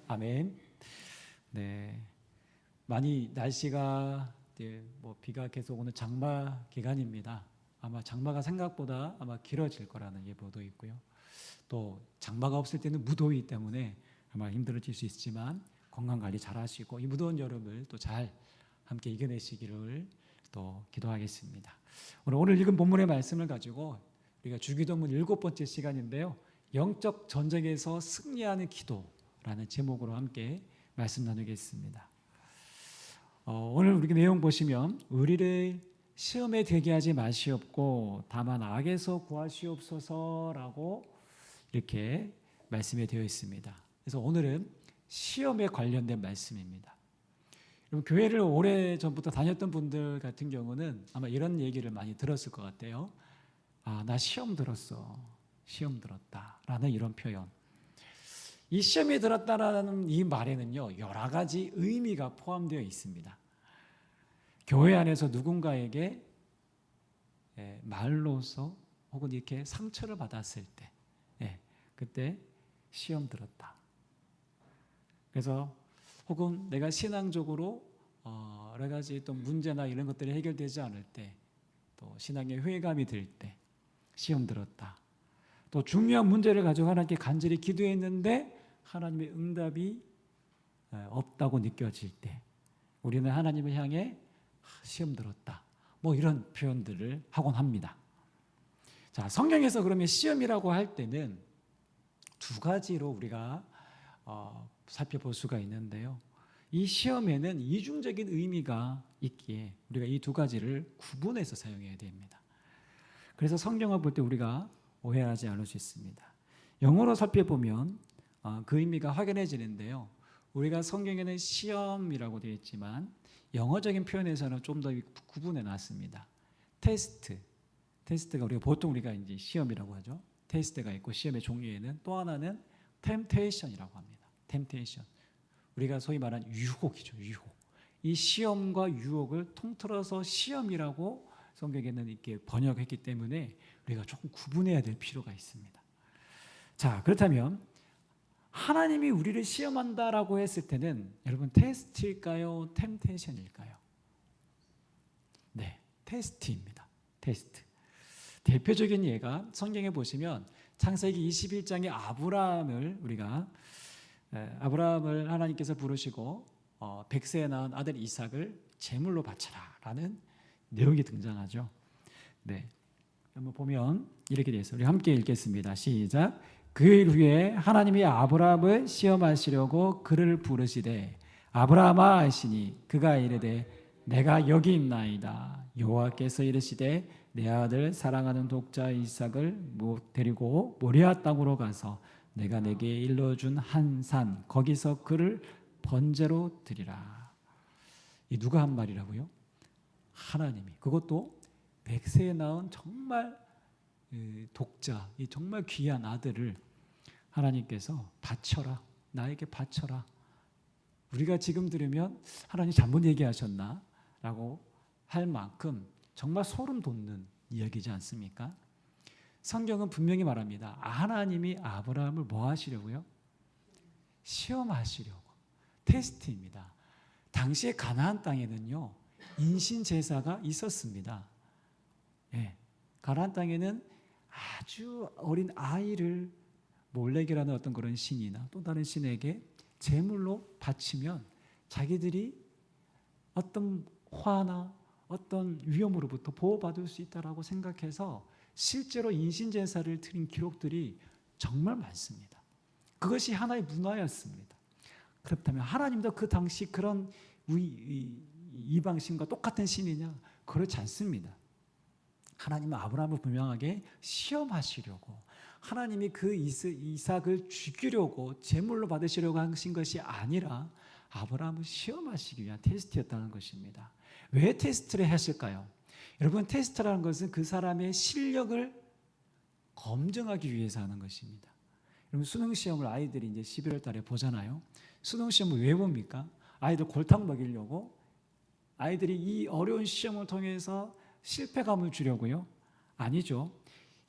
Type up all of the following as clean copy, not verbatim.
아멘. 네, 많이 날씨가 비가 계속 오는 장마 기간입니다. 아마 장마가 생각보다 아마 길어질 거라는 예보도 있고요. 또 장마가 없을 때는 무더위 때문에 아마 힘들어질 수 있지만 건강 관리 잘 하시고 이 무더운 여름을 또 잘 함께 이겨내시기를 또 기도하겠습니다. 오늘 읽은 본문의 말씀을 가지고 우리가 주기도문 7번째 시간인데요. 영적 전쟁에서 승리하는 기도라는 제목으로 함께 말씀 나누겠습니다. 오늘 우리 내용 보시면 우리를 시험에 들게 하지 마시옵고 다만 악에서 구하시옵소서라고 이렇게 말씀이 되어 있습니다. 그래서 오늘은 시험에 관련된 말씀입니다. 여러분, 교회를 오래전부터 다녔던 분들 같은 경우는 아마 이런 얘기를 많이 들었을 것 같아요. 나 시험 들었어. 시험 들었다 라는 이런 표현. 이 시험에 들었다라는 이 말에는요, 여러 가지 의미가 포함되어 있습니다. 교회 안에서 누군가에게 말로서 혹은 이렇게 상처를 받았을 때, 그때 시험 들었다. 그래서 혹은 내가 신앙적으로 여러 가지 또 문제나 이런 것들이 해결되지 않을 때, 또 신앙의 회의감이 들 때 시험 들었다. 또 중요한 문제를 가지고 하나님께 간절히 기도했는데 하나님의 응답이 없다고 느껴질 때 우리는 하나님을 향해 시험 들었다. 이런 표현들을 하곤 합니다. 자, 성경에서 그러면 시험이라고 할 때는 두 가지로 우리가 살펴볼 수가 있는데요. 이 시험에는 이중적인 의미가 있기에 우리가 이 두 가지를 구분해서 사용해야 됩니다. 그래서 성경을 볼 때 우리가 오해하지 않을 수 있습니다. 영어로 살펴보면 그 의미가 확연해지는데요. 우리가 성경에는 시험이라고 되어 있지만 영어적인 표현에서는 좀 더 구분해 놨습니다. 테스트가 보통 우리가 이제 시험이라고 하죠. 테스트가 있고 시험의 종류에는 또 하나는 템테이션이라고 합니다. 템테이션. 우리가 소위 말하는 유혹이죠. 유혹. 이 시험과 유혹을 통틀어서 시험이라고 성경에는 이렇게 번역했기 때문에 우리가 조금 구분해야 될 필요가 있습니다. 자, 그렇다면 하나님이 우리를 시험한다라고 했을 때는 여러분 테스트일까요? 템테이션일까요? 네, 테스트입니다. 테스트. 대표적인 예가 성경에 보시면 창세기 21장의 아브라함을 하나님께서 부르시고 100세에 낳은 아들 이삭을 제물로 바쳐라라는 내용이 등장하죠. 네, 한번 보면 이렇게 되어 있어요. 우리 함께 읽겠습니다. 시작. 그일 후에 하나님이 아브라함을 시험하시려고 그를 부르시되 아브라함아 하시니 그가 이르되 내가 여기 있나이다. 여호와께서 이르시되 내 아들 사랑하는 독자 이삭을 데리고 모리아 땅으로 가서 내가 내게 일러준 한 산 거기서 그를 번제로 드리라. 이 누가 한 말이라고요? 하나님이. 그것도 100세에 낳은 정말 독자, 이 정말 귀한 아들을 하나님께서 바쳐라. 나에게 바쳐라. 우리가 지금 들으면 하나님 잘못 얘기하셨나? 라고 할 만큼 정말 소름 돋는 이야기지 않습니까? 성경은 분명히 말합니다. 하나님이 아브라함을 뭐 하시려고요? 시험하시려고. 테스트입니다. 당시에 가나안 땅에는요, 인신제사가 있었습니다. 가나안 땅에는 아주 어린 아이를 몰렉이라는 어떤 그런 신이나 또 다른 신에게 제물로 바치면 자기들이 어떤 화나 어떤 위험으로부터 보호받을 수 있다라고 생각해서 실제로 인신제사를 드린 기록들이 정말 많습니다. 그것이 하나의 문화였습니다. 그렇다면 하나님도 그 당시 그런 이방신과 똑같은 신이냐? 그렇지 않습니다. 하나님은 아브라함을 분명하게 시험하시려고, 하나님이 그 이삭을 죽이려고 제물로 받으시려고 하신 것이 아니라 아브라함을 시험하시기 위한 테스트였다는 것입니다. 왜 테스트를 했을까요? 여러분, 테스트라는 것은 그 사람의 실력을 검증하기 위해서 하는 것입니다. 여러분, 수능시험을 아이들이 이제 11월 달에 보잖아요. 수능시험을 왜 봅니까? 아이들 골탕 먹이려고, 아이들이 이 어려운 시험을 통해서 실패감을 주려고요? 아니죠.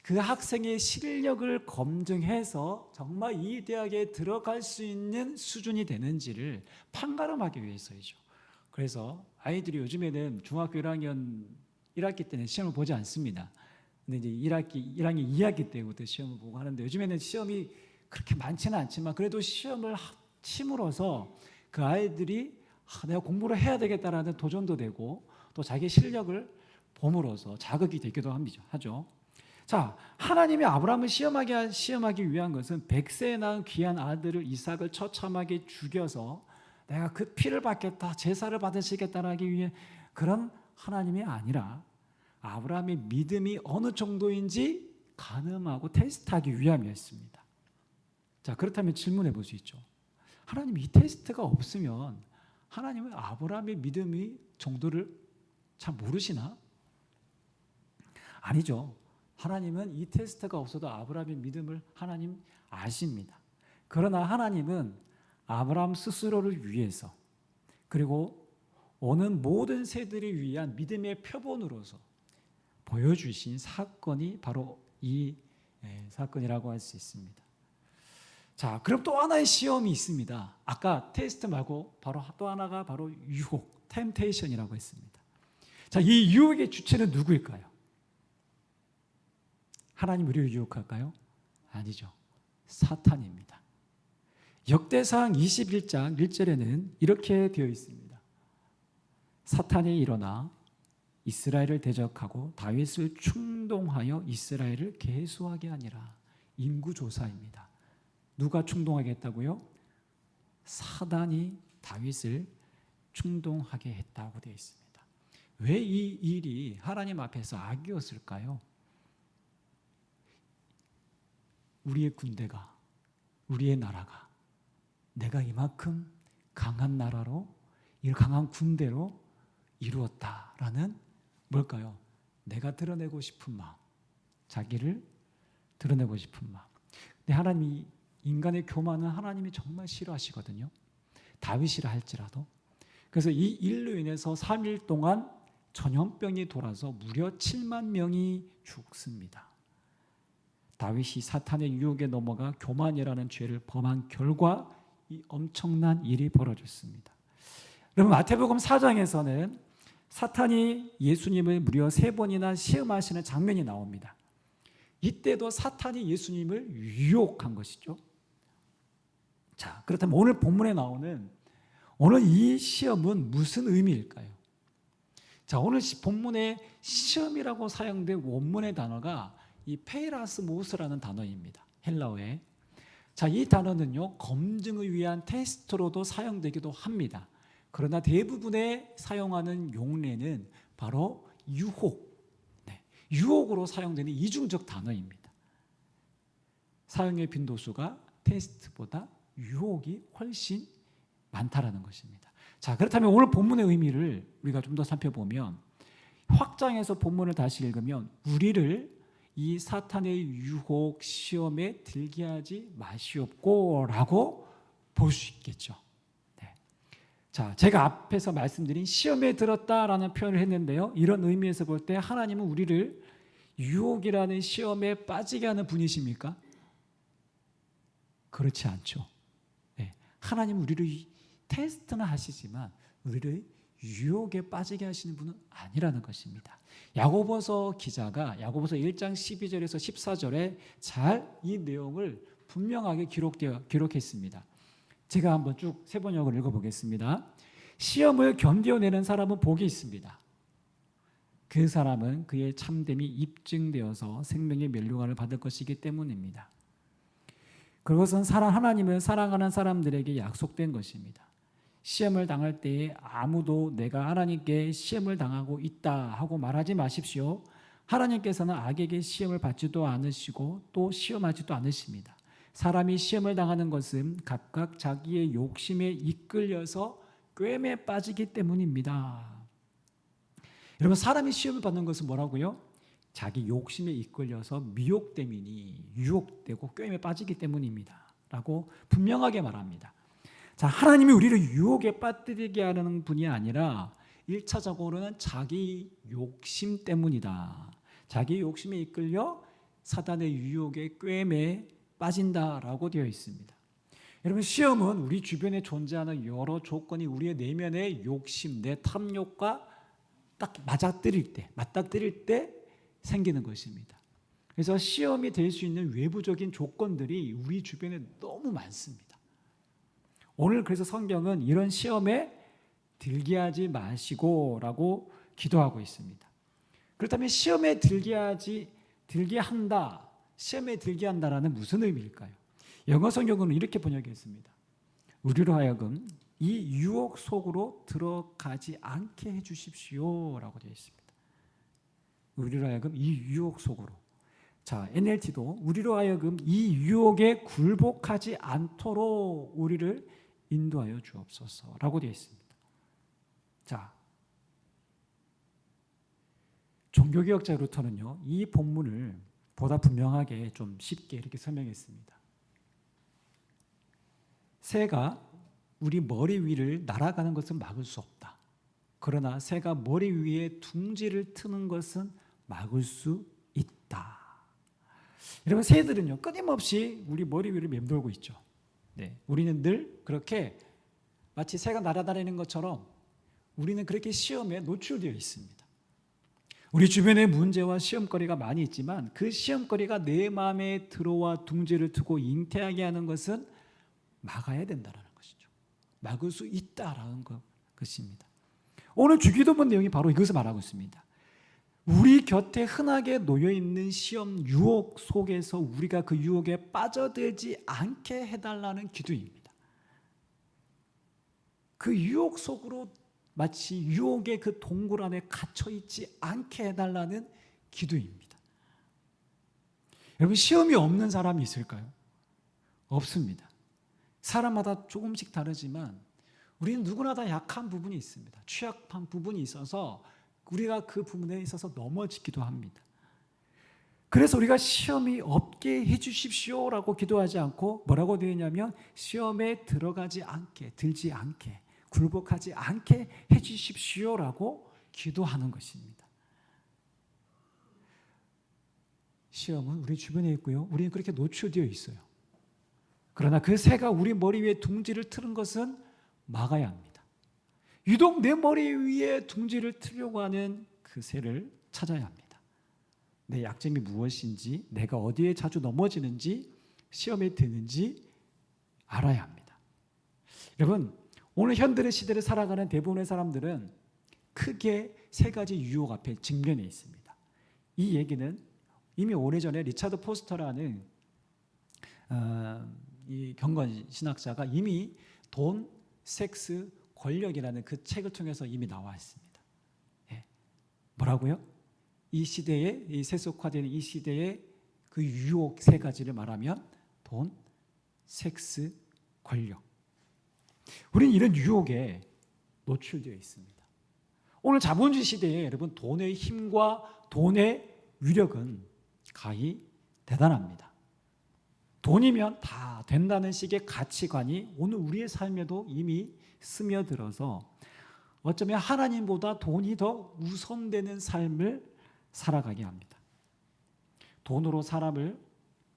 그 학생의 실력을 검증해서 정말 이 대학에 들어갈 수 있는 수준이 되는지를 판가름하기 위해서이죠. 그래서 아이들이 요즘에는 중학교 1학기 때는 시험을 보지 않습니다. 근데 이제 1학년 2학기 때부터 시험을 보고 하는데, 요즘에는 시험이 그렇게 많지는 않지만 그래도 시험을 침으로써 그 아이들이 내가 공부를 해야 되겠다라는 도전도 되고 또 자기 실력을 봄으로써 자극이 되기도 하죠. 자, 하나님이 아브라함을 시험하기 위한 것은 100세에 낳은 귀한 아들을 이삭을 처참하게 죽여서 내가 그 피를 받겠다, 제사를 받으시겠다라기 위해 그런 하나님이 아니라 아브라함의 믿음이 어느 정도인지 가늠하고 테스트하기 위함이었습니다. 자, 그렇다면 질문해 볼 수 있죠. 하나님, 이 테스트가 없으면 하나님은 아브라함의 믿음의 정도를 잘 모르시나? 아니죠. 하나님은 이 테스트가 없어도 아브라함의 믿음을 하나님 아십니다. 그러나 하나님은 아브라함 스스로를 위해서, 그리고 오는 모든 세대를 위한 믿음의 표본으로서 보여주신 사건이 바로 이 사건이라고 할 수 있습니다. 자, 그럼 또 하나의 시험이 있습니다. 아까 테스트 말고 바로 또 하나가 바로 유혹, 템테이션이라고 했습니다. 자, 이 유혹의 주체는 누구일까요? 하나님 우리를 유혹할까요? 아니죠. 사탄입니다. 역대상 21장 1절에는 이렇게 되어 있습니다. 사탄이 일어나 이스라엘을 대적하고 다윗을 충동하여 이스라엘을 계수하게 하니라. 인구조사입니다. 누가 충동하게 했다고요? 사단이 다윗을 충동하게 했다고 되어 있습니다. 왜 이 일이 하나님 앞에서 악이었을까요? 우리의 군대가, 우리의 나라가 내가 이만큼 강한 나라로, 이 강한 군대로 이루었다라는 뭘까요? 내가 드러내고 싶은 마음, 자기를 드러내고 싶은 마음. 근데 하나님이, 인간의 교만은 하나님이 정말 싫어하시거든요. 다윗이라 할지라도. 그래서 이 일로 인해서 3일 동안 전염병이 돌아서 무려 7만 명이 죽습니다. 다윗이 사탄의 유혹에 넘어가 교만이라는 죄를 범한 결과 이 엄청난 일이 벌어졌습니다. 여러분, 마태복음 4장에서는 사탄이 예수님을 무려 3번이나 시험하시는 장면이 나옵니다. 이때도 사탄이 예수님을 유혹한 것이죠. 자, 그렇다면 오늘 본문에 나오는 오늘 이 시험은 무슨 의미일까요? 자, 오늘 본문에 시험이라고 사용된 원문의 단어가 이 페이라스모스라는 단어입니다. 헬라어에. 자, 이 단어는요, 검증을 위한 테스트로도 사용되기도 합니다. 그러나 대부분의 사용하는 용례는 바로 유혹, 유혹으로 사용되는 이중적 단어입니다. 사용의 빈도수가 테스트보다 유혹이 훨씬 많다라는 것입니다. 자, 그렇다면 오늘 본문의 의미를 우리가 좀 더 살펴보면, 확장해서 본문을 다시 읽으면 우리를 이 사탄의 유혹 시험에 들게 하지 마시옵고라고 볼 수 있겠죠. 네. 자, 제가 앞에서 말씀드린 시험에 들었다라는 표현을 했는데요. 이런 의미에서 볼 때 하나님은 우리를 유혹이라는 시험에 빠지게 하는 분이십니까? 그렇지 않죠. 네. 하나님은 우리를 테스트는 하시지만 우리를 유혹에 빠지게 하시는 분은 아니라는 것입니다. 야고보서 기자가 야고보서 1장 12절에서 14절에 잘 이 내용을 분명하게 기록했습니다. 제가 한번 쭉 세 번역을 읽어보겠습니다. 시험을 견뎌내는 사람은 복이 있습니다. 그 사람은 그의 참됨이 입증되어서 생명의 면류관을 받을 것이기 때문입니다. 그것은 하나님을 사랑하는 사람들에게 약속된 것입니다. 시험을 당할 때에 아무도 내가 하나님께 시험을 당하고 있다 하고 말하지 마십시오. 하나님께서는 악에게 시험을 받지도 않으시고 또 시험하지도 않으십니다. 사람이 시험을 당하는 것은 각각 자기의 욕심에 이끌려서 꿰매 빠지기 때문입니다. 여러분, 사람이 시험을 받는 것은 뭐라고요? 자기 욕심에 이끌려서 미혹됨이니 유혹되고 꿰매 빠지기 때문입니다 라고 분명하게 말합니다. 자, 하나님이 우리를 유혹에 빠뜨리게 하는 분이 아니라 1차적으로는 자기 욕심 때문이다. 자기 욕심에 이끌려 사단의 유혹에 꿰매 빠진다라고 되어 있습니다. 여러분, 시험은 우리 주변에 존재하는 여러 조건이 우리의 내면의 욕심, 내 탐욕과 딱 맞닥뜨릴 때 생기는 것입니다. 그래서 시험이 될 수 있는 외부적인 조건들이 우리 주변에 너무 많습니다. 오늘 그래서 성경은 이런 시험에 들게 하지 마시고라고 기도하고 있습니다. 그렇다면 시험에 들게 한다라는 무슨 의미일까요? 영어 성경은 이렇게 번역했습니다. 우리로 하여금 이 유혹 속으로 들어가지 않게 해주십시오라고 되어 있습니다. 우리로 하여금 이 유혹 속으로. 자, NLT도 우리로 하여금 이 유혹에 굴복하지 않도록 우리를 인도하여 주옵소서라고 되어 있습니다. 자, 종교개혁자 루터는요, 이 본문을 보다 분명하게 좀 쉽게 이렇게 설명했습니다. 새가 우리 머리 위를 날아가는 것은 막을 수 없다. 그러나 새가 머리 위에 둥지를 트는 것은 막을 수 있다. 여러분, 새들은요, 끊임없이 우리 머리 위를 맴돌고 있죠. 네, 우리는 늘 그렇게 마치 새가 날아다니는 것처럼 우리는 그렇게 시험에 노출되어 있습니다. 우리 주변에 문제와 시험거리가 많이 있지만 그 시험거리가 내 마음에 들어와 둥지를 트고 잉태하게 하는 것은 막아야 된다는 것이죠. 막을 수 있다라는 것입니다. 오늘 주기도문 내용이 바로 이것을 말하고 있습니다. 우리 곁에 흔하게 놓여있는 시험 유혹 속에서 우리가 그 유혹에 빠져들지 않게 해달라는 기도입니다. 그 유혹 속으로 마치 유혹의 그 동굴 안에 갇혀있지 않게 해달라는 기도입니다. 여러분, 시험이 없는 사람이 있을까요? 없습니다. 사람마다 조금씩 다르지만 우리는 누구나 다 약한 부분이 있습니다. 취약한 부분이 있어서 우리가 그 부분에 있어서 넘어지기도 합니다. 그래서 우리가 시험이 없게 해주십시오라고 기도하지 않고 뭐라고 되어 있냐면 시험에 들지 않게 굴복하지 않게 해주십시오라고 기도하는 것입니다. 시험은 우리 주변에 있고요. 우리는 그렇게 노출되어 있어요. 그러나 그 새가 우리 머리 위에 둥지를 트는 것은 막아야 합니다. 유독 내 머리 위에 둥지를 트려고 하는 그 새를 찾아야 합니다. 내 약점이 무엇인지, 내가 어디에 자주 넘어지는지, 시험에 드는지 알아야 합니다. 여러분, 오늘 현대의 시대를 살아가는 대부분의 사람들은 크게 세 가지 유혹 앞에 직면해 있습니다. 이 얘기는 이미 오래전에 리차드 포스터라는 이 경건 신학자가 이미 돈, 섹스, 권력이라는 그 책을 통해서 이미 나와 있습니다. 예. 뭐라고요? 이 시대에, 이 세속화되는 이 시대의 그 유혹 세 가지를 말하면 돈, 섹스, 권력. 우리는 이런 유혹에 노출되어 있습니다. 오늘 자본주의 시대에 여러분 돈의 힘과 돈의 위력은 가히 대단합니다. 돈이면 다 된다는 식의 가치관이 오늘 우리의 삶에도 이미 스며들어서 어쩌면 하나님보다 돈이 더 우선되는 삶을 살아가게 합니다. 돈으로 사람을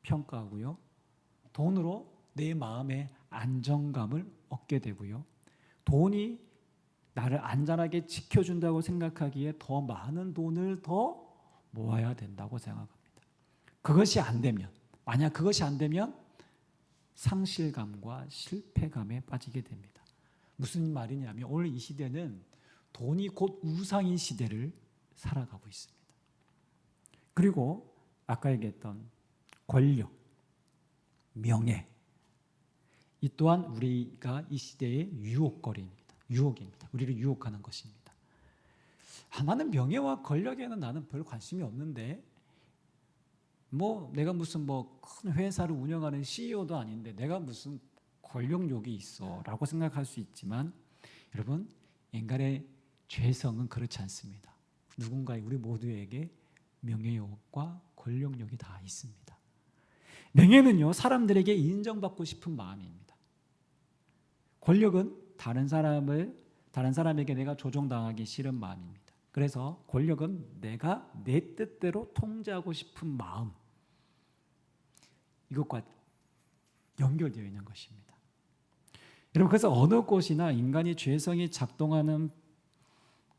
평가하고요. 돈으로 내 마음의 안정감을 얻게 되고요. 돈이 나를 안전하게 지켜준다고 생각하기에 더 많은 돈을 더 모아야 된다고 생각합니다. 그것이 안 되면, 만약 그것이 안 되면 상실감과 실패감에 빠지게 됩니다. 무슨 말이냐면 오늘 이 시대는 돈이 곧 우상인 시대를 살아가고 있습니다. 그리고 아까 얘기했던 권력, 명예, 이 또한 우리가 이 시대의 유혹입니다. 우리를 유혹하는 것입니다. 나는 명예와 권력에는 나는 별 관심이 없는데 내가 무슨 큰 회사를 운영하는 CEO도 아닌데 내가 무슨 권력욕이 있어 라고 생각할 수 있지만 여러분, 인간의 죄성은 그렇지 않습니다. 누군가의 우리 모두에게 명예욕과 권력욕이 다 있습니다. 명예는요, 사람들에게 인정받고 싶은 마음입니다. 권력은 다른 사람에게 내가 조종당하기 싫은 마음입니다. 그래서 권력은 내가 내 뜻대로 통제하고 싶은 마음, 이것과 연결되어 있는 것입니다. 여러분, 그래서 어느 곳이나 인간이 죄성이 작동하는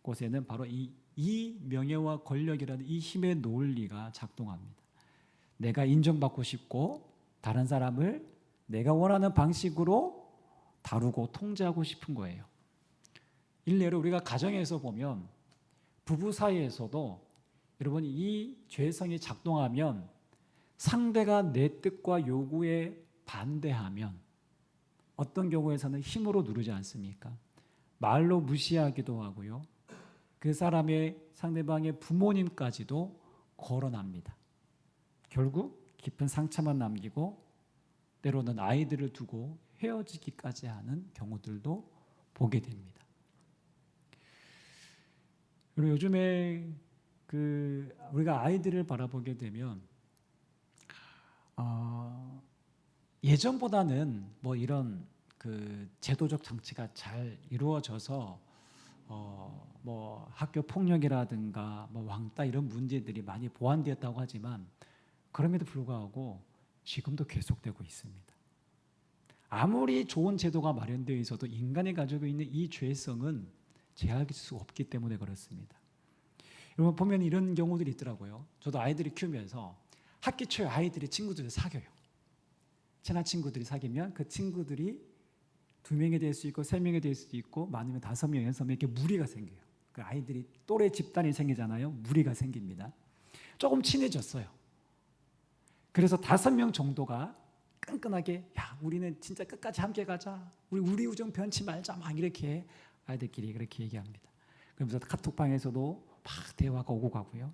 곳에는 바로 이 명예와 권력이라는 이 힘의 논리가 작동합니다. 내가 인정받고 싶고 다른 사람을 내가 원하는 방식으로 다루고 통제하고 싶은 거예요. 일례로 우리가 가정에서 보면 부부 사이에서도 여러분, 이 죄성이 작동하면 상대가 내 뜻과 요구에 반대하면 어떤 경우에서는 힘으로 누르지 않습니까? 말로 무시하기도 하고요. 그 사람의 상대방의 부모님까지도 거론합니다. 결국 깊은 상처만 남기고 때로는 아이들을 두고 헤어지기까지 하는 경우들도 보게 됩니다. 그리고 요즘에 우리가 아이들을 바라보게 되면 예전보다는 뭐 이런 제도적 장치가 잘 이루어져서 뭐 학교 폭력이라든가 뭐 왕따 이런 문제들이 많이 보완되었다고 하지만 그럼에도 불구하고 지금도 계속되고 있습니다. 아무리 좋은 제도가 마련되어 있어도 인간이 가지고 있는 이 죄성은 제할 수 없기 때문에 그렇습니다. 여러분 보면 이런 경우들이 있더라고요. 저도 아이들이 키우면서 학기 초에 아이들이 친구들을 사귀어요. 친한 친구들이 사귀면 그 친구들이 2명이 될 수 있고 3명이 될 수도 있고 많으면 5명, 6명 이렇게 무리가 생겨요. 그 아이들이 또래 집단이 생기잖아요. 무리가 생깁니다. 조금 친해졌어요. 그래서 5명 정도가 끈끈하게 야 우리는 진짜 끝까지 함께 가자. 우리 우정 변치 말자. 막 이렇게 아이들끼리 그렇게 얘기합니다. 그러면서 카톡방에서도 막 대화가 오고 가고요.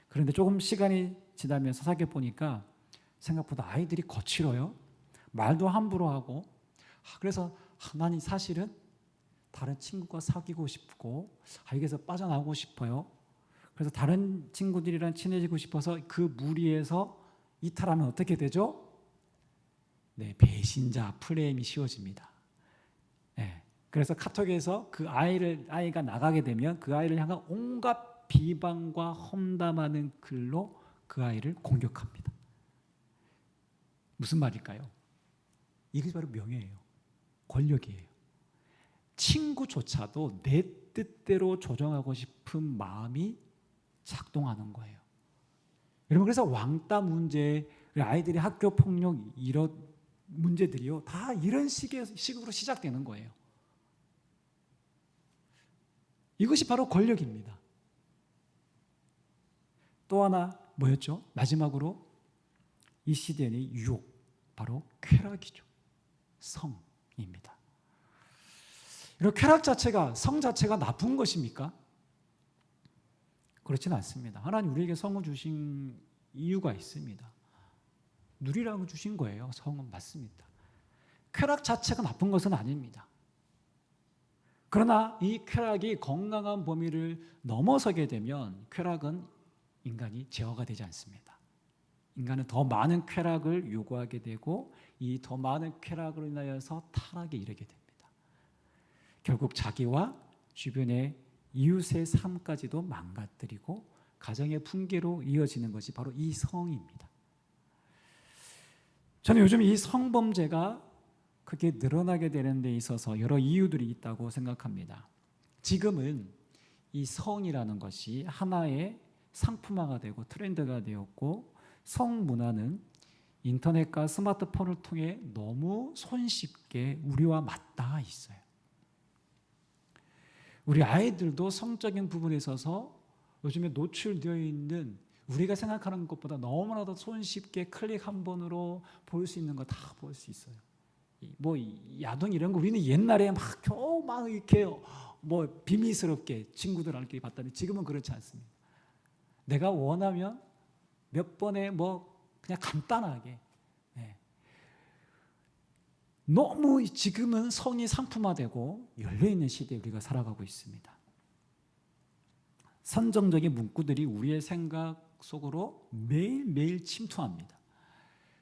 그런데 조금 시간이 지나면서 사귀어 보니까 생각보다 아이들이 거칠어요. 말도 함부로 하고. 그래서 나는 사실은 다른 친구가 사귀고 싶고 여기서 빠져나오고 싶어요. 그래서 다른 친구들이랑 친해지고 싶어서 그 무리에서 이탈하면 어떻게 되죠? 네, 배신자 프레임이 씌워집니다. 네, 그래서 카톡에서 그 아이가 나가게 되면 그 아이를 향한 온갖 비방과 험담하는 글로 그 아이를 공격합니다. 무슨 말일까요? 이게 바로 명예예요. 권력이에요. 친구조차도 내 뜻대로 조정하고 싶은 마음이 작동하는 거예요. 여러분 그래서 왕따 문제, 아이들이 학교 폭력 이런 문제들이요 다 이런 식으로 시작되는 거예요. 이것이 바로 권력입니다. 또 하나 뭐였죠? 마지막으로 이 시대의 유혹, 바로 쾌락이죠. 성입니다. 이런 쾌락 자체가, 성 자체가 나쁜 것입니까? 그렇지는 않습니다. 하나님 우리에게 성을 주신 이유가 있습니다. 누리라고 주신 거예요. 성은 맞습니다. 쾌락 자체가 나쁜 것은 아닙니다. 그러나 이 쾌락이 건강한 범위를 넘어서게 되면 쾌락은 인간이 제어가 되지 않습니다. 인간은 더 많은 쾌락을 요구하게 되고 이 더 많은 쾌락으로 인하여서 타락에 이르게 됩니다. 결국 자기와 주변의 이웃의 삶까지도 망가뜨리고 가정의 붕괴로 이어지는 것이 바로 이 성입니다. 저는 요즘 이 성범죄가 크게 늘어나게 되는 데 있어서 여러 이유들이 있다고 생각합니다. 지금은 이 성이라는 것이 하나의 상품화가 되고 트렌드가 되었고 성문화는 인터넷과 스마트폰을 통해 너무 손쉽게 우리와 맞닿아 있어요. 우리 아이들도 성적인 부분에 있어서 요즘에 노출되어 있는 우리가 생각하는 것보다 너무나도 손쉽게 클릭 한 번으로 볼 수 있는 거 다 볼 수 있어요. 뭐 야동 이런 거 우리는 옛날에 막 겨우 막 이렇게 뭐 비밀스럽게 친구들끼리 봤다면 지금은 그렇지 않습니다. 내가 원하면 몇 번에 뭐 그냥 간단하게 너무 지금은 성이 상품화되고 열려있는 시대에 우리가 살아가고 있습니다. 선정적인 문구들이 우리의 생각 속으로 매일매일 침투합니다.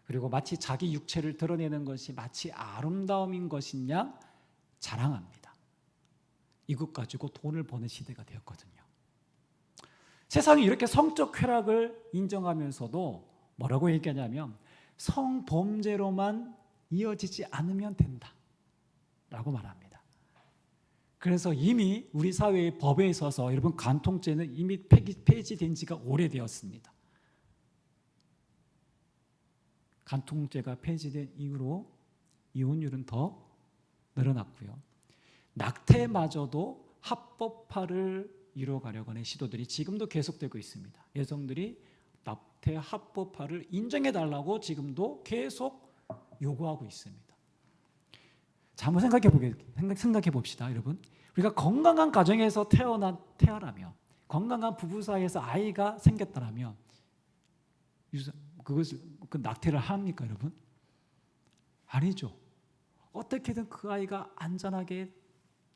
그리고 마치 자기 육체를 드러내는 것이 마치 아름다움인 것이냐 자랑합니다. 이것 가지고 돈을 버는 시대가 되었거든요. 세상이 이렇게 성적 쾌락을 인정하면서도 뭐라고 얘기하냐면 성범죄로만 이어지지 않으면 된다 라고 말합니다. 그래서 이미 우리 사회의 법에 있어서 여러분 간통죄는 이미 폐지된 지가 오래되었습니다. 간통죄가 폐지된 이후로 이혼율은 더 늘어났고요. 낙태마저도 합법화를 이루어가려고 하는 시도들이 지금도 계속되고 있습니다. 여성들이 낙태 합법화를 인정해달라고 지금도 계속 요구하고 있습니다. 자, 한번 생각해 봅시다, 여러분. 우리가 건강한 가정에서 태어나면, 건강한 부부 사이에서 아이가 생겼다면, 그것을 낙태를 합니까, 여러분? 아니죠. 어떻게든 그 아이가 안전하게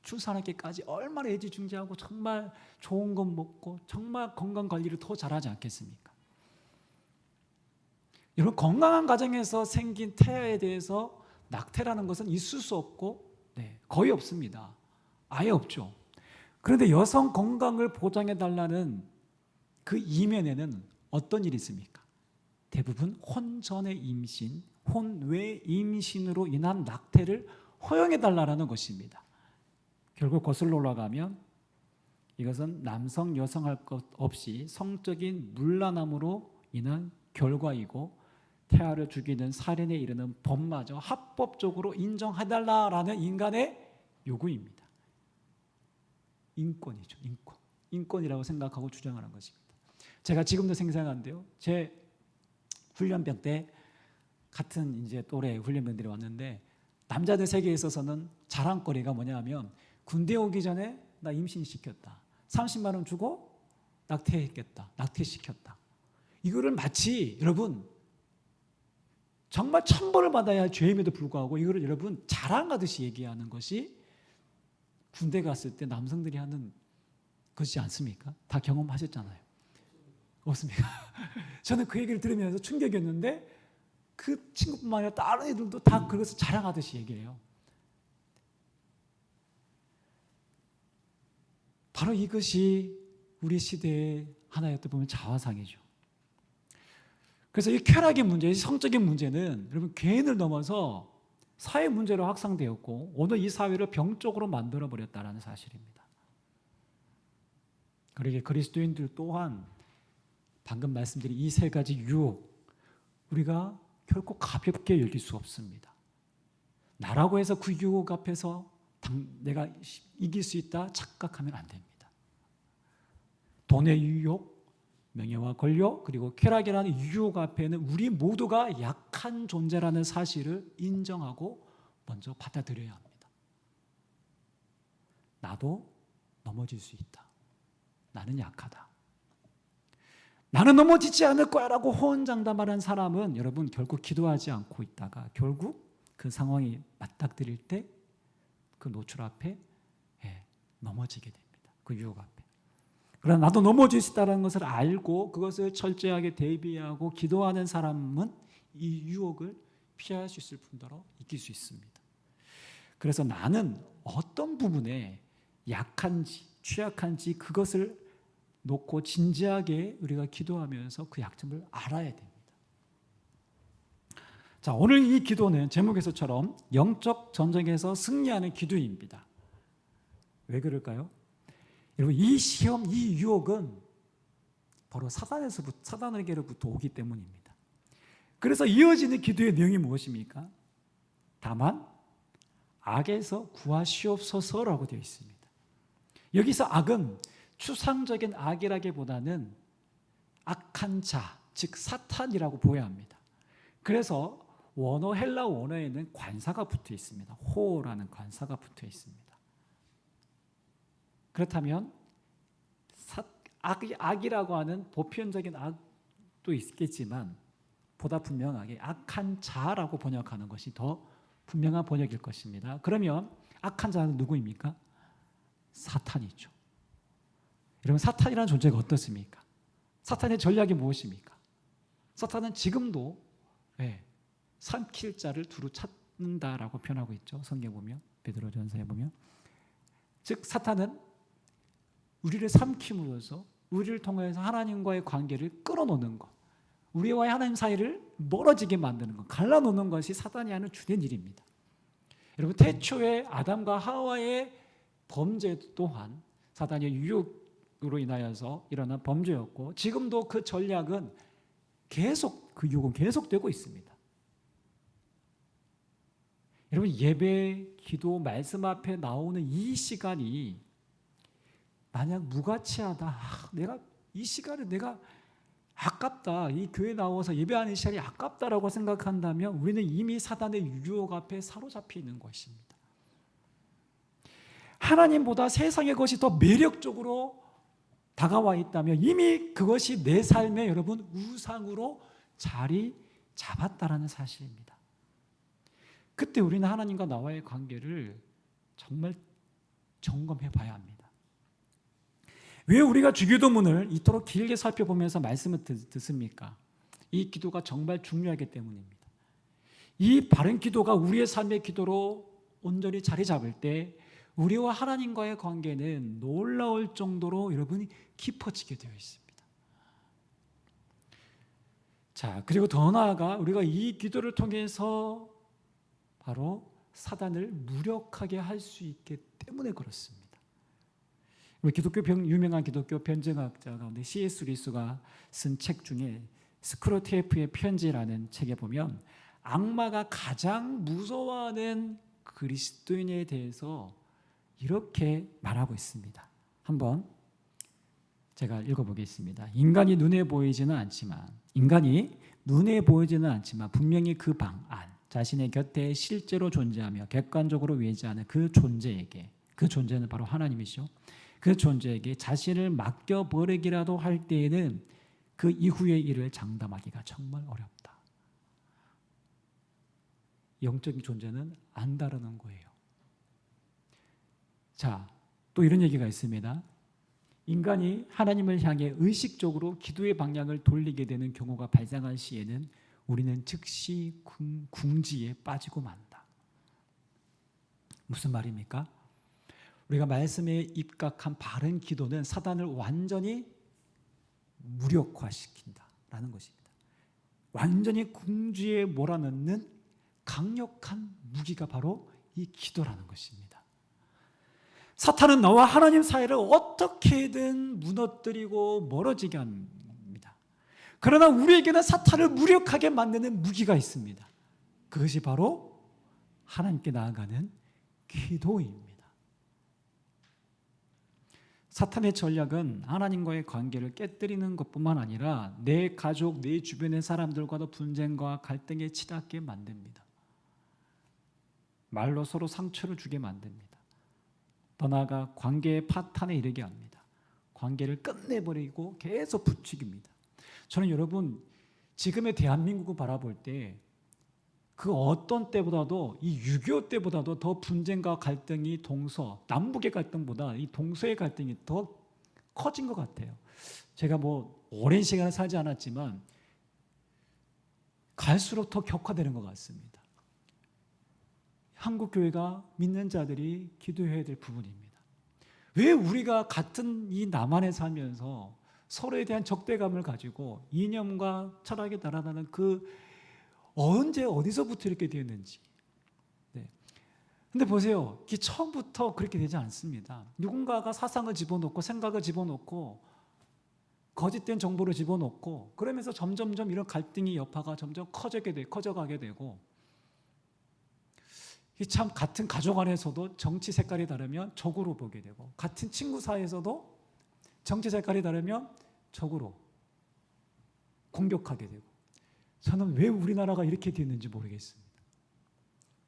출산하기까지 얼마나 애지중지하고 정말 좋은 것 먹고 정말 건강 관리를 더 잘하지 않겠습니까? 여러분, 건강한 가정에서 생긴 태아에 대해서 낙태라는 것은 있을 수 없고 거의 없습니다. 아예 없죠. 그런데 여성 건강을 보장해달라는 그 이면에는 어떤 일이 있습니까? 대부분 혼전의 임신, 혼외 임신으로 인한 낙태를 허용해달라는 것입니다. 결국 거슬러 올라가면 이것은 남성, 여성 할 것 없이 성적인 문란함으로 인한 결과이고 태아를 죽이는 살인에 이르는 법마저 합법적으로 인정해달라는 인간의 요구입니다. 인권이죠, 인권. 인권이라고 생각하고 주장하는 것입니다. 제가 지금도 생생한데요. 제 훈련병 때 같은 이제 또래 훈련병들이 왔는데 남자들 세계에 있어서는 자랑거리가 뭐냐면 군대 오기 전에 나 임신시켰다. 30만 원 주고 낙태했겠다. 낙태시켰다. 이거를 마치 여러분 정말 천벌을 받아야 할 죄임에도 불구하고 이거를 여러분 자랑하듯이 얘기하는 것이 군대 갔을 때 남성들이 하는 것이지 않습니까? 다 경험하셨잖아요. 없습니까? 저는 그 얘기를 들으면서 충격이었는데 그 친구뿐만 아니라 다른 애들도 다 그것을 자랑하듯이 얘기해요. 바로 이것이 우리 시대의 하나의 어떻게 보면 자화상이죠. 그래서 이 쾌락의 문제, 성적인 문제는 여러분 개인을 넘어서 사회 문제로 확산되었고 오늘 이 사회를 병적으로 만들어버렸다는 사실입니다. 그러게 그리스도인들 또한 방금 말씀드린 이 세 가지 유혹 우리가 결코 가볍게 여길 수 없습니다. 나라고 해서 그 유혹 앞에서 내가 이길 수 있다 착각하면 안 됩니다. 돈의 유혹, 명예와 권력, 그리고 쾌락이라는 유혹 앞에는 우리 모두가 약한 존재라는 사실을 인정하고 먼저 받아들여야 합니다. 나도 넘어질 수 있다. 나는 약하다. 나는 넘어지지 않을 거야 라고 호언장담하는 사람은 여러분 결국 기도하지 않고 있다가 결국 그 상황이 맞닥뜨릴 때 그 노출 앞에 넘어지게 됩니다. 그 유혹 앞에. 그러나 나도 넘어질 수 있다는 것을 알고 그것을 철저하게 대비하고 기도하는 사람은 이 유혹을 피할 수 있을 뿐더러 이길 수 있습니다. 그래서 나는 어떤 부분에 약한지 취약한지 그것을 놓고 진지하게 우리가 기도하면서 그 약점을 알아야 됩니다. 자, 오늘 이 기도는 제목에서처럼 영적 전쟁에서 승리하는 기도입니다. 왜 그럴까요? 여러분 이 시험, 이 유혹은 바로 사단에게로부터 오기 때문입니다. 그래서 이어지는 기도의 내용이 무엇입니까? 다만 악에서 구하시옵소서라고 되어 있습니다. 여기서 악은 추상적인 악이라기보다는 악한 자, 즉 사탄이라고 보여야 합니다. 그래서 헬라 원어에는 관사가 붙어 있습니다. 호라는 관사가 붙어 있습니다. 그렇다면 악이라고 하는 보편적인 악도 있겠지만 보다 분명하게 악한 자라고 번역하는 것이 더 분명한 번역일 것입니다. 그러면 악한 자는 누구입니까? 사탄이죠. 여러분 사탄이라는 존재가 어떻습니까? 사탄의 전략이 무엇입니까? 사탄은 지금도 삼킬 자를 두루 찾는다라고 표현하고 있죠. 성경에 보면 베드로전서에 보면 즉 사탄은 우리를 삼킴으로써 우리를 통해서 하나님과의 관계를 끊어놓는 것, 우리와 하나님 사이를 멀어지게 만드는 것, 갈라놓는 것이 사단이 하는 주된 일입니다. 여러분, 태초에 아담과 하와의 범죄 또한 사단의 유혹으로 인하여서 일어난 범죄였고, 지금도 그 전략은 계속, 그 유혹은 계속되고 있습니다. 여러분, 예배, 기도, 말씀 앞에 나오는 이 시간이 만약 무가치하다, 내가 이 시간을 내가 아깝다, 이 교회 나와서 예배하는 시간이 아깝다라고 생각한다면 우리는 이미 사단의 유혹 앞에 사로잡혀 있는 것입니다. 하나님보다 세상의 것이 더 매력적으로 다가와 있다면 이미 그것이 내 삶에 여러분 우상으로 자리 잡았다라는 사실입니다. 그때 우리는 하나님과 나와의 관계를 정말 점검해 봐야 합니다. 왜 우리가 주기도문을 이토록 길게 살펴보면서 말씀을 듣습니까? 이 기도가 정말 중요하기 때문입니다. 이 바른 기도가 우리의 삶의 기도로 온전히 자리 잡을 때 우리와 하나님과의 관계는 놀라울 정도로 여러분이 깊어지게 되어 있습니다. 자, 그리고 더 나아가 우리가 이 기도를 통해서 바로 사단을 무력하게 할 수 있기 때문에 그렇습니다. 우리 유명한 기독교 변증학자 가운데 C.S. 루이스가 쓴 책 중에 스크로테이프의 편지라는 책에 보면 악마가 가장 무서워하는 그리스도인에 대해서 이렇게 말하고 있습니다. 한번 제가 읽어보겠습니다. 인간이 눈에 보이지는 않지만 분명히 그 방 안, 자신의 곁에 실제로 존재하며 객관적으로 외지하는 그 존재에게, 그 존재는 바로 하나님이시죠. 그 존재에게 자신을 맡겨버리기라도 할 때에는 그 이후의 일을 장담하기가 정말 어렵다. 영적인 존재는 안 다루는 거예요. 자, 또 이런 얘기가 있습니다. 인간이 하나님을 향해 의식적으로 기도의 방향을 돌리게 되는 경우가 발생할 시에는 우리는 즉시 궁지에 빠지고 만다. 무슨 말입니까? 우리가 말씀에 입각한 바른 기도는 사단을 완전히 무력화시킨다라는 것입니다. 완전히 궁지에 몰아넣는 강력한 무기가 바로 이 기도라는 것입니다. 사탄은 너와 하나님 사이를 어떻게든 무너뜨리고 멀어지게 합니다. 그러나 우리에게는 사탄을 무력하게 만드는 무기가 있습니다. 그것이 바로 하나님께 나아가는 기도입니다. 사탄의 전략은 하나님과의 관계를 깨뜨리는 것뿐만 아니라 내 가족, 내 주변의 사람들과도 분쟁과 갈등에 치닫게 만듭니다. 말로 서로 상처를 주게 만듭니다. 더 나아가 관계의 파탄에 이르게 합니다. 관계를 끝내버리고 계속 부추깁니다. 저는 여러분, 지금의 대한민국을 바라볼 때 그 어떤 때보다도 이 6.25 때보다도 더 분쟁과 갈등이 남북의 갈등보다 이 동서의 갈등이 더 커진 것 같아요. 제가 오랜 시간을 살지 않았지만 갈수록 더 격화되는 것 같습니다. 한국 교회가 믿는 자들이 기도해야 될 부분입니다. 왜 우리가 같은 이 남한에 살면서 서로에 대한 적대감을 가지고 이념과 철학이 달아나는 언제 어디서부터 이렇게 되었는지. 근데 보세요. 처음부터 그렇게 되지 않습니다. 누군가가 사상을 집어넣고 생각을 집어넣고 거짓된 정보를 집어넣고 그러면서 점점점 이런 갈등의 여파가 점점 커져가게 되고, 참 같은 가족 안에서도 정치 색깔이 다르면 적으로 보게 되고, 같은 친구 사이에서도 정치 색깔이 다르면 적으로 공격하게 되고, 저는 왜 우리나라가 이렇게 됐는지 모르겠습니다.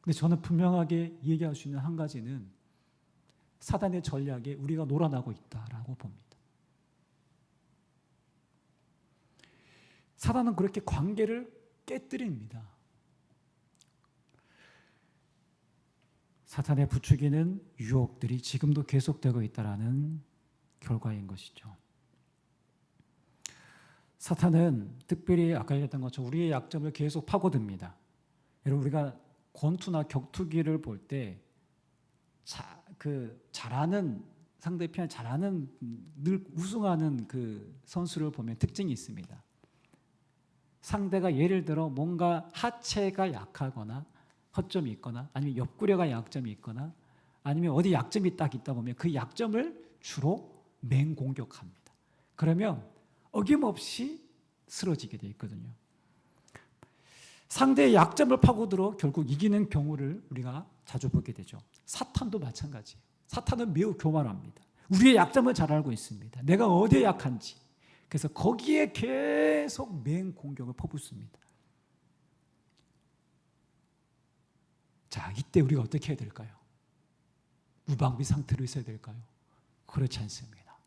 근데 저는 분명하게 얘기할 수 있는 한 가지는 사단의 전략에 우리가 놀아나고 있다라고 봅니다. 사단은 그렇게 관계를 깨뜨립니다. 사탄의 부추기는 유혹들이 지금도 계속되고 있다는 결과인 것이죠. 사탄은 특별히 아까 얘기했던 것처럼 우리의 약점을 계속 파고듭니다. 여러분, 우리가 권투나 격투기를 볼 때 잘하는 상대편 늘 우승하는 그 선수를 보면 특징이 있습니다. 상대가 예를 들어 뭔가 하체가 약하거나 허점이 있거나 아니면 옆구려가 약점이 있거나 아니면 어디 약점이 딱 있다 보면 그 약점을 주로 맹공격합니다. 그러면 어김없이 쓰러지게 돼 있거든요. 상대의 약점을 파고들어 결국 이기는 경우를 우리가 자주 보게 되죠. 사탄도 마찬가지예요. 사탄은 매우 교만합니다. 우리의 약점을 잘 알고 있습니다. 내가 어디에 약한지. 그래서 거기에 계속 맹공격을 퍼붓습니다. 자, 이때 우리가 어떻게 해야 될까요? 무방비 상태로 있어야 될까요? 그렇지 않습니다.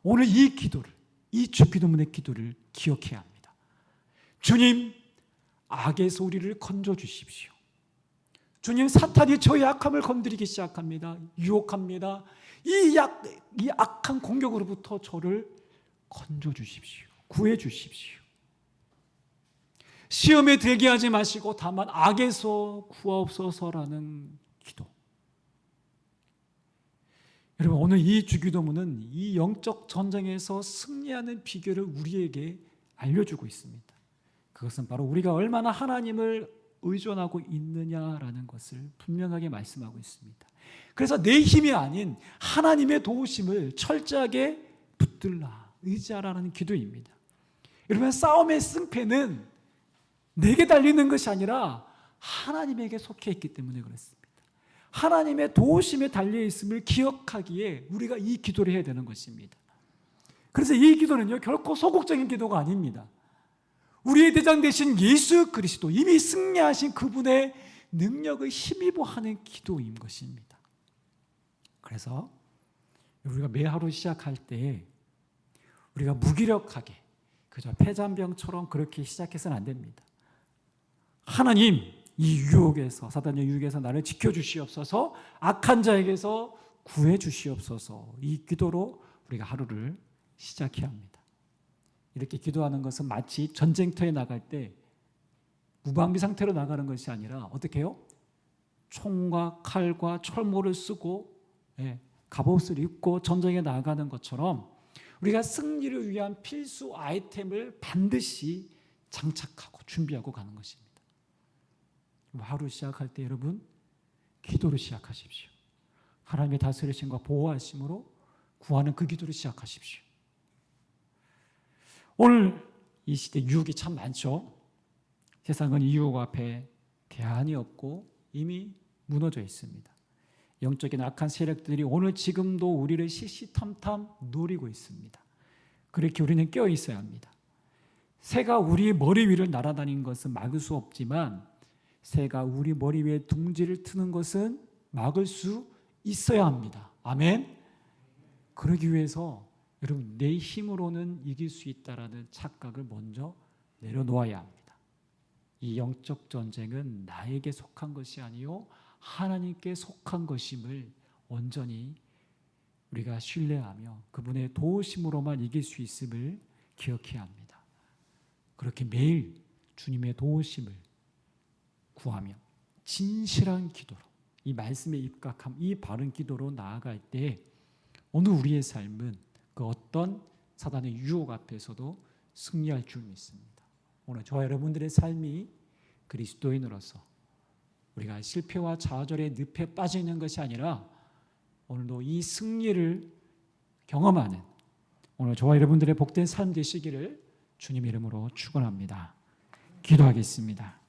오늘 이 기도를, 이 주기도문의 기도를 기억해야 합니다. 주님, 악에서 우리를 건져주십시오. 주님, 사탄이 저 약함을 건드리기 시작합니다. 유혹합니다. 이 악한 공격으로부터 저를 건져주십시오. 구해주십시오. 시험에 들게 하지 마시고 다만 악에서 구하옵소서라는 기도. 여러분, 오늘 이 주기도문은 이 영적 전쟁에서 승리하는 비결을 우리에게 알려주고 있습니다. 그것은 바로 우리가 얼마나 하나님을 의존하고 있느냐라는 것을 분명하게 말씀하고 있습니다. 그래서 내 힘이 아닌 하나님의 도우심을 철저하게 붙들라, 의지하라는 기도입니다. 여러분, 싸움의 승패는 내게 달리는 것이 아니라 하나님에게 속해 있기 때문에 그렇습니다. 하나님의 도우심에 달려있음을 기억하기에 우리가 이 기도를 해야 되는 것입니다. 그래서 이 기도는요, 결코 소극적인 기도가 아닙니다. 우리의 대장 되신 예수 그리스도, 이미 승리하신 그분의 능력을 힘입어 하는 기도인 것입니다. 그래서 우리가 매 하루 시작할 때 우리가 무기력하게 그저 폐잔병처럼 그렇게 시작해서는 안 됩니다. 하나님, 이 유혹에서, 사단의 유혹에서 나를 지켜주시옵소서, 악한 자에게서 구해주시옵소서, 이 기도로 우리가 하루를 시작해야 합니다. 이렇게 기도하는 것은 마치 전쟁터에 나갈 때 무방비 상태로 나가는 것이 아니라 어떻게 해요? 총과 칼과 철모를 쓰고 갑옷을 입고 전쟁에 나가는 것처럼 우리가 승리를 위한 필수 아이템을 반드시 장착하고 준비하고 가는 것입니다. 하루 시작할 때 여러분, 기도로 시작하십시오. 하나님의 다스리심과 보호하심으로 구하는 그 기도를 시작하십시오. 오늘 이 시대 유혹이 참 많죠. 세상은 이 유혹 앞에 대안이 없고 이미 무너져 있습니다. 영적인 악한 세력들이 오늘 지금도 우리를 시시탐탐 노리고 있습니다. 그렇게 우리는 깨어 있어야 합니다. 새가 우리 머리 위를 날아다니는 것은 막을 수 없지만 새가 우리 머리 위에 둥지를 트는 것은 막을 수 있어야 합니다. 아멘. 그러기 위해서 여러분, 내 힘으로는 이길 수 있다라는 착각을 먼저 내려놓아야 합니다. 이 영적 전쟁은 나에게 속한 것이 아니요 하나님께 속한 것임을 온전히 우리가 신뢰하며 그분의 도우심으로만 이길 수 있음을 기억해야 합니다. 그렇게 매일 주님의 도우심을 구하며 진실한 기도로, 이 말씀에 입각함, 이 바른 기도로 나아갈 때 오늘 우리의 삶은 그 어떤 사단의 유혹 앞에서도 승리할 줄 믿습니다. 오늘 저와 여러분들의 삶이 그리스도인으로서 우리가 실패와 좌절의 늪에 빠져 있는 것이 아니라 오늘도 이 승리를 경험하는 오늘 저와 여러분들의 복된 삶 되시기를 주님 이름으로 축원합니다. 기도하겠습니다.